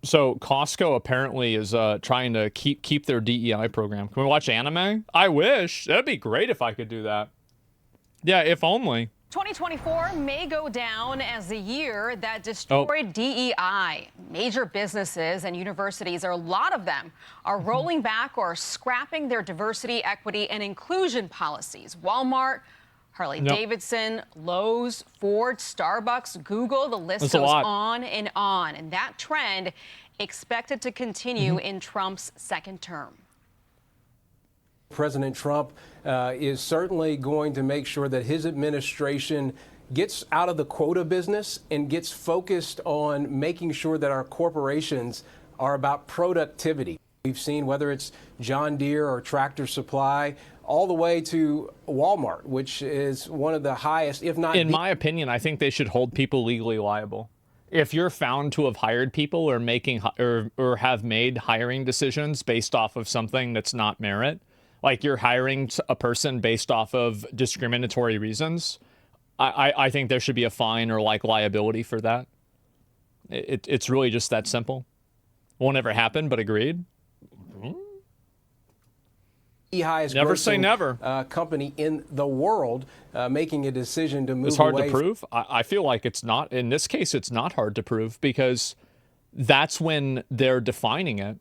So Costco apparently is trying to keep their DEI program. Can we watch anime? I wish. That'd be great if I could do that. Yeah, if only. 2024 may go down as the year that destroyed DEI. Major businesses and universities, a lot of them, are rolling back or scrapping their diversity, equity, and inclusion policies. Walmart, Harley-Davidson, Lowe's, Ford, Starbucks, Google, the list goes on. And that trend expected to continue in Trump's second term. President Trump is certainly going to make sure that his administration gets out of the quota business and gets focused on making sure that our corporations are about productivity. We've seen whether it's John Deere or Tractor Supply, all the way to Walmart, which is one of the highest, if not... In my opinion, I think they should hold people legally liable. If you're found to have hired people or making or have made hiring decisions based off of something that's not merit, like you're hiring a person based off of discriminatory reasons, I think there should be a fine or like liability for that. It's really just that simple. Won't ever happen, but agreed. The highest never say never. Company in the world making a decision to move away. It's hard to prove. I feel like it's not. In this case, it's not hard to prove because that's when they're defining it.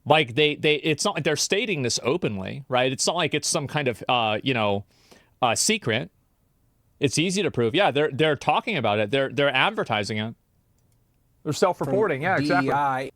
Like it's not like they're stating this openly, right? It's not like it's some kind of secret. It's easy to prove. Yeah, they're talking about it. They're advertising it. They're self-reporting. Yeah, exactly. DEI.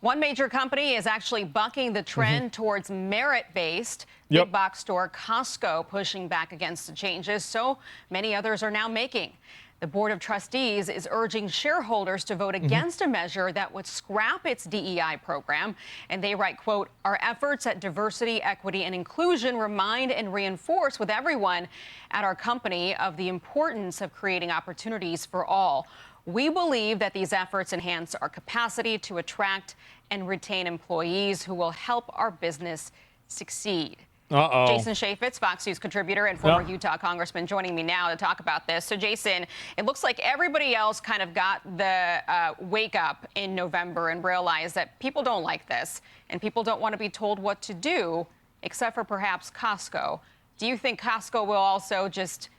One major company is actually bucking the trend towards merit-based. Big box store Costco pushing back against the changes so many others are now making. The Board of Trustees is urging shareholders to vote against a measure that would scrap its DEI program. And they write, quote, "Our efforts at diversity, equity, and inclusion remind and reinforce with everyone at our company of the importance of creating opportunities for all. We believe that these efforts enhance our capacity to attract and retain employees who will help our business succeed." Jason Chaffetz, Fox News contributor and former Utah congressman, joining me now to talk about this. So, Jason, it looks like everybody else kind of got the wake up in November and realized that people don't like this and people don't want to be told what to do, except for perhaps Costco. Do you think Costco will also just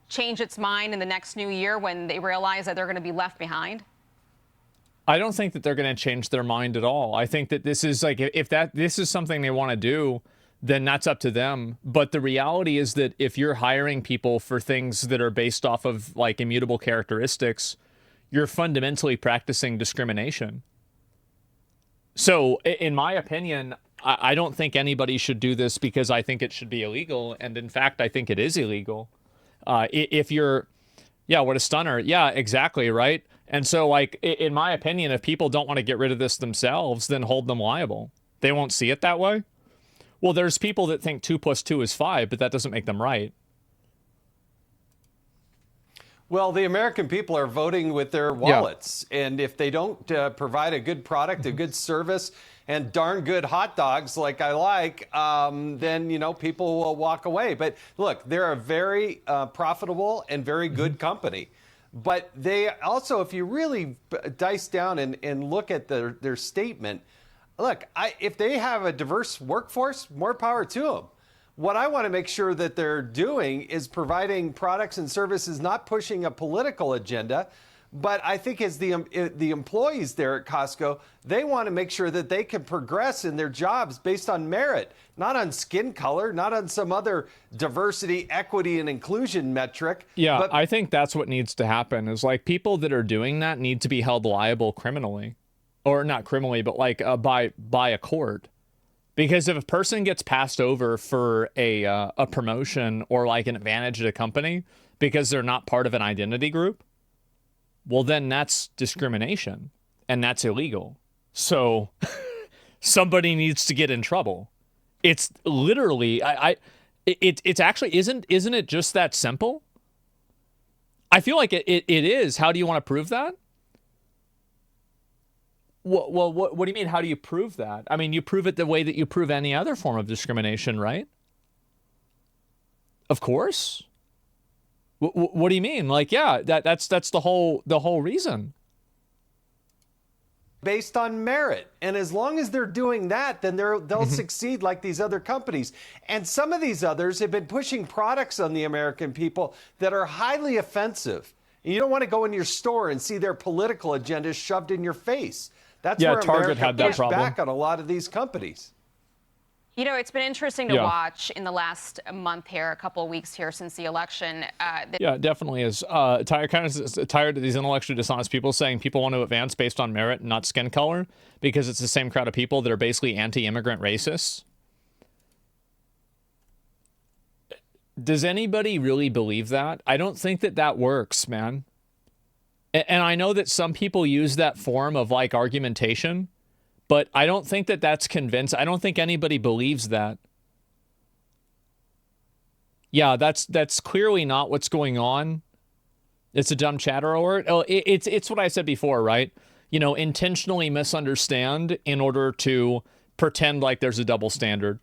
change its mind in the next new year when they realize that they're going to be left behind? I don't think that they're going to change their mind at all. I think that this is like, if this is something they want to do, then that's up to them. But the reality is that if you're hiring people for things that are based off of like immutable characteristics, you're fundamentally practicing discrimination. So in my opinion, I don't think anybody should do this because I think it should be illegal. And in fact, I think it is illegal. If you're, what a stunner. Yeah, exactly. Right. And so like, in my opinion, if people don't want to get rid of this themselves, then hold them liable. They won't see it that way. Well, there's people that think 2 + 2 is 5, but that doesn't make them right. Well, the American people are voting with their wallets. And if they don't provide a good product, a good service, and darn good hot dogs like I like, then, people will walk away. But look, they're a very profitable and very good company. But they also, if you really dice down and look at their statement, look, if they have a diverse workforce, more power to them. What I want to make sure that they're doing is providing products and services, not pushing a political agenda. But I think as the employees there at Costco, they want to make sure that they can progress in their jobs based on merit, not on skin color, not on some other diversity, equity, and inclusion metric. Yeah, but I think that's what needs to happen is like people that are doing that need to be held liable criminally. Or not criminally, but like by a court. Because if a person gets passed over for a promotion or like an advantage at a company because they're not part of an identity group, well, then that's discrimination and that's illegal. So somebody needs to get in trouble. It's literally, it's actually, isn't it just that simple? I feel like it is. How do you want to prove that? Well, what do you mean? How do you prove that? I mean, you prove it the way that you prove any other form of discrimination, right? Of course. What do you mean? Like, yeah, that's the whole reason. based on merit. And as long as they're doing that, then they'll succeed like these other companies. And some of these others have been pushing products on the American people that are highly offensive. And you don't want to go in your store and see their political agendas shoved in your face. That's where Target America had that pushed problem. back on a lot of these companies. You know, it's been interesting to watch in the last month here, a couple of weeks here since the election. Yeah, it definitely is. Tired of these intellectually dishonest people saying people want to advance based on merit and not skin color because it's the same crowd of people that are basically anti-immigrant racists. Does anybody really believe that? I don't think that that works, man. And I know that some people use that form of like argumentation, but I don't think that that's convinced. I don't think anybody believes that. Yeah, that's clearly not what's going on. It's a dumb chatter alert. Oh, it's what I said before, right? You know, intentionally misunderstand in order to pretend like there's a double standard.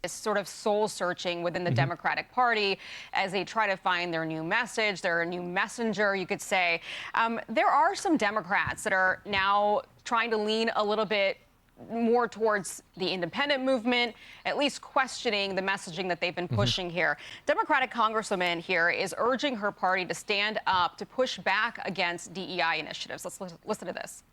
This sort of soul searching within the Democratic Party as they try to find their new message, their new messenger, you could say. There are some Democrats that are now trying to lean a little bit more towards the independent movement, at least questioning the messaging that they've been pushing here. Democratic Congresswoman here is urging her party to stand up to push back against DEI initiatives. Let's listen to this.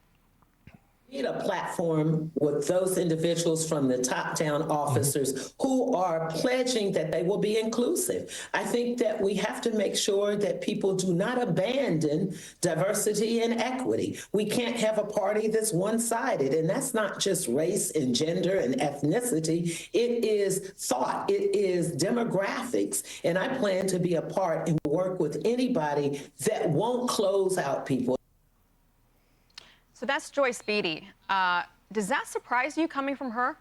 We need a platform with those individuals from the top down officers who are pledging that they will be inclusive. I think that we have to make sure that people do not abandon diversity and equity. We can't have a party that's one-sided, and that's not just race and gender and ethnicity. It is thought, it is demographics, and I plan to be a part and work with anybody that won't close out people. So that's Joyce Beatty. Does that surprise you coming from her?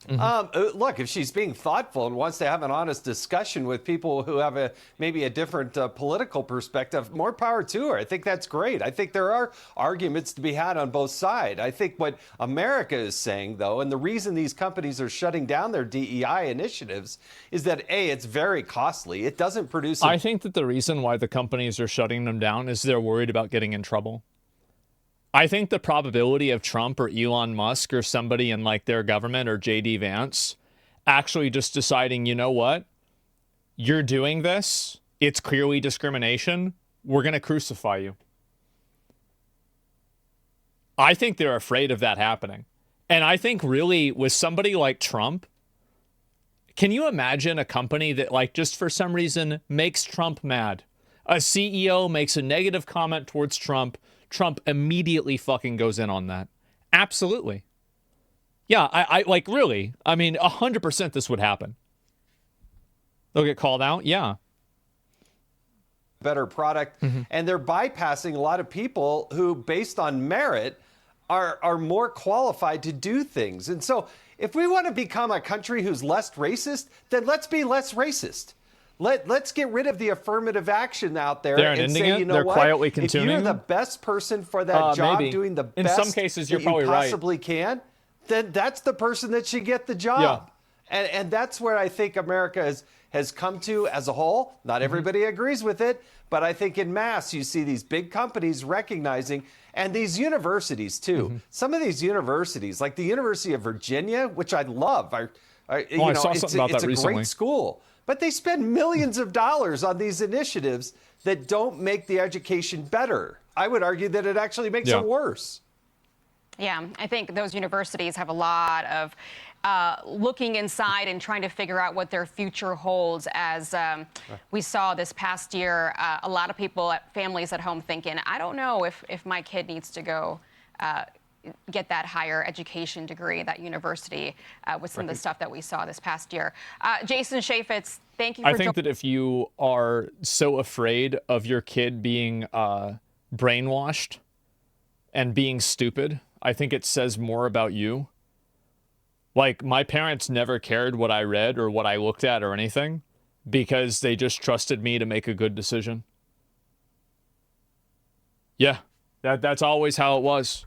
Look, if she's being thoughtful and wants to have an honest discussion with people who have maybe a different political perspective, more power to her. I think that's great. I think there are arguments to be had on both sides. I think what America is saying, though, and the reason these companies are shutting down their DEI initiatives is that, A, it's very costly. It doesn't produce... I think that the reason why the companies are shutting them down is they're worried about getting in trouble. I think the probability of Trump or Elon Musk or somebody in like their government or JD Vance actually just deciding, you know what, you're doing this, it's clearly discrimination, we're going to crucify you. I think they're afraid of that happening. And I think really with somebody like Trump, can you imagine a company that like just for some reason makes Trump mad? A CEO makes a negative comment towards Trump immediately fucking goes in on that. Absolutely. Yeah, I like really. I mean, 100% this would happen. They'll get called out. Yeah. Better product. And they're bypassing a lot of people who, based on merit, are more qualified to do things. And so if we want to become a country who's less racist, then let's be less racist. Let's get rid of the affirmative action out there and say, you know They're what? quietly If consuming. you're the best person for that job, maybe. doing the In best some cases, you're that probably you right. possibly can, then that's the person that should get the job. And that's where I think America has come to as a whole. Not everybody agrees with it, but I think in mass you see these big companies recognizing, and these universities too. Some of these universities, like the University of Virginia, which I love, I saw something about that recently. It's a great school. But they spend millions of dollars on these initiatives that don't make the education better. I would argue that it actually makes it worse. Yeah, I think those universities have a lot of looking inside and trying to figure out what their future holds. As we saw this past year, a lot of people, families at home thinking, I don't know if my kid needs to go get that higher education degree at that university with some of the stuff that we saw this past year. Jason Chaffetz, thank you for I think that if you are so afraid of your kid being brainwashed and being stupid, I think it says more about you. Like, my parents never cared what I read or what I looked at or anything because they just trusted me to make a good decision. Yeah, that's always how it was.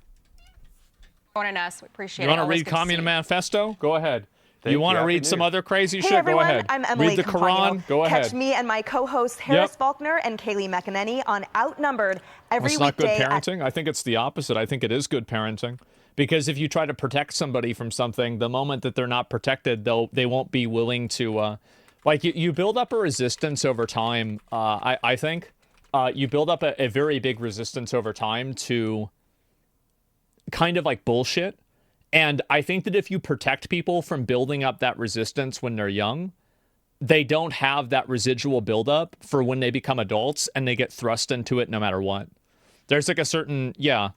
joining us. We appreciate it. You want to Always read good to see Communist you. Manifesto? Go ahead. You want to Happy read New some Year. other crazy Hey shit? everyone, Go ahead. I'm Emily Read the Compagno. Quran. Go Catch ahead. me and my co-hosts Harris Yep. Faulkner and Kaylee McEnany on Outnumbered every That's not good weekday at parenting. I think it's the opposite. I think it is good parenting. Because if you try to protect somebody from something, the moment that they're not protected, they won't be willing to, like, you build up a resistance over time. I think you build up a very big resistance over time to kind of like bullshit. And I think that if you protect people from building up that resistance when they're young, they don't have that residual buildup for when they become adults and they get thrust into it no matter what. There's like a certain, yeah,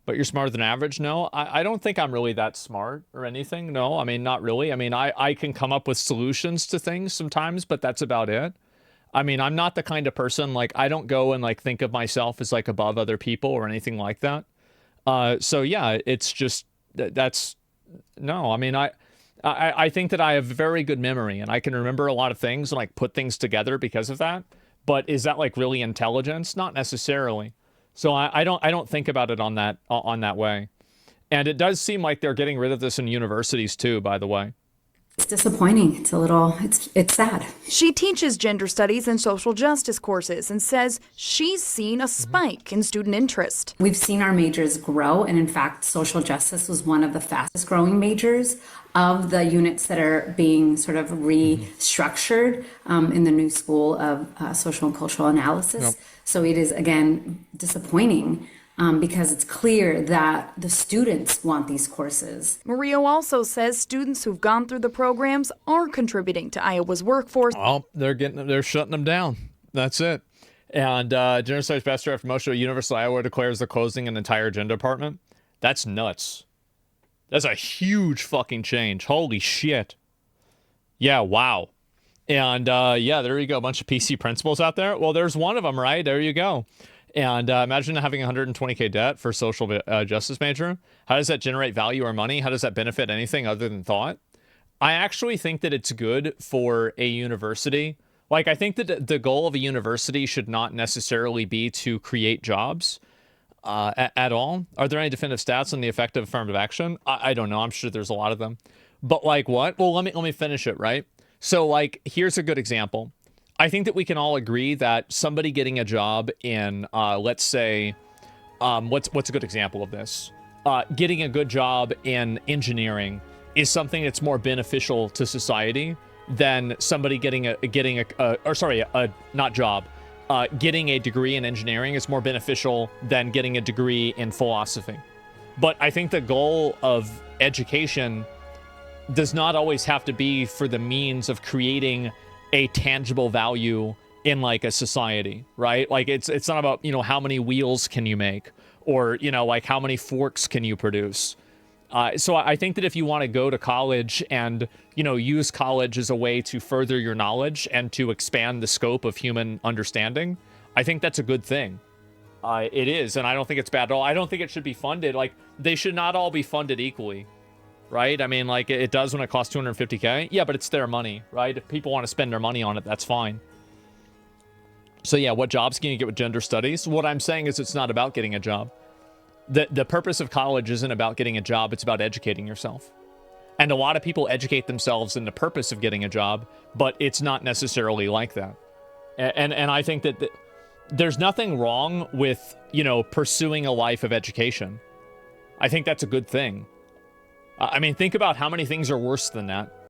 but you're smarter than average. No, I don't think I'm really that smart or anything. No, I mean, not really. I mean, I can come up with solutions to things sometimes, but that's about it. I mean, I'm not the kind of person, like, I don't go and like think of myself as like above other people or anything like that. So yeah, it's just, that's, no, I mean, I think that I have very good memory and I can remember a lot of things and like put things together because of that. But is that like really intelligence? Not necessarily. So I don't think about it on that way. And it does seem like they're getting rid of this in universities too, by the way. It's disappointing. It's sad. She teaches gender studies and social justice courses and says she's seen a spike in student interest. We've seen our majors grow, and in fact, social justice was one of the fastest growing majors of the units that are being sort of restructured in the new school of social and cultural analysis. Yep. So it is, again, disappointing. Because it's clear that the students want these courses. Murillo also says students who've gone through the programs are contributing to Iowa's workforce. Oh, they're shutting them down. That's it. And Gender Studies Bachelor after most of University of Iowa declares they're closing an entire gender department. That's nuts. That's a huge fucking change. Holy shit. Yeah, wow. And yeah, there you go. A bunch of PC principals out there. Well, there's one of them, right? There you go. And imagine having $120K debt for social justice major. How does that generate value or money? How does that benefit anything other than thought? I actually think that it's good for a university. Like, I think that the goal of a university should not necessarily be to create jobs at all. Are there any definitive stats on the effect of affirmative action? I don't know. I'm sure there's a lot of them. But like what? Well, let me finish it, right? So like, here's a good example. I think that we can all agree that somebody getting a job in, let's say, what's a good example of this? Getting a good job in engineering is something that's more beneficial to society than somebody getting a degree in engineering is more beneficial than getting a degree in philosophy. But I think the goal of education does not always have to be for the means of creating a tangible value in like a society, right? Like it's not about, you know, how many wheels can you make or, you know, like how many forks can you produce? So I think that if you want to go to college and, you know, use college as a way to further your knowledge and to expand the scope of human understanding, I think that's a good thing. It is, and I don't think it's bad at all. I don't think it should be funded. Like, they should not all be funded equally. Right? I mean, like, it does when it costs $250K. Yeah, but it's their money, right? If people want to spend their money on it, that's fine. So yeah, what jobs can you get with gender studies? What I'm saying is it's not about getting a job. The purpose of college isn't about getting a job. It's about educating yourself. And a lot of people educate themselves in the purpose of getting a job, but it's not necessarily like that. And I think that there's nothing wrong with, you know, pursuing a life of education. I think that's a good thing. I mean, think about how many things are worse than that.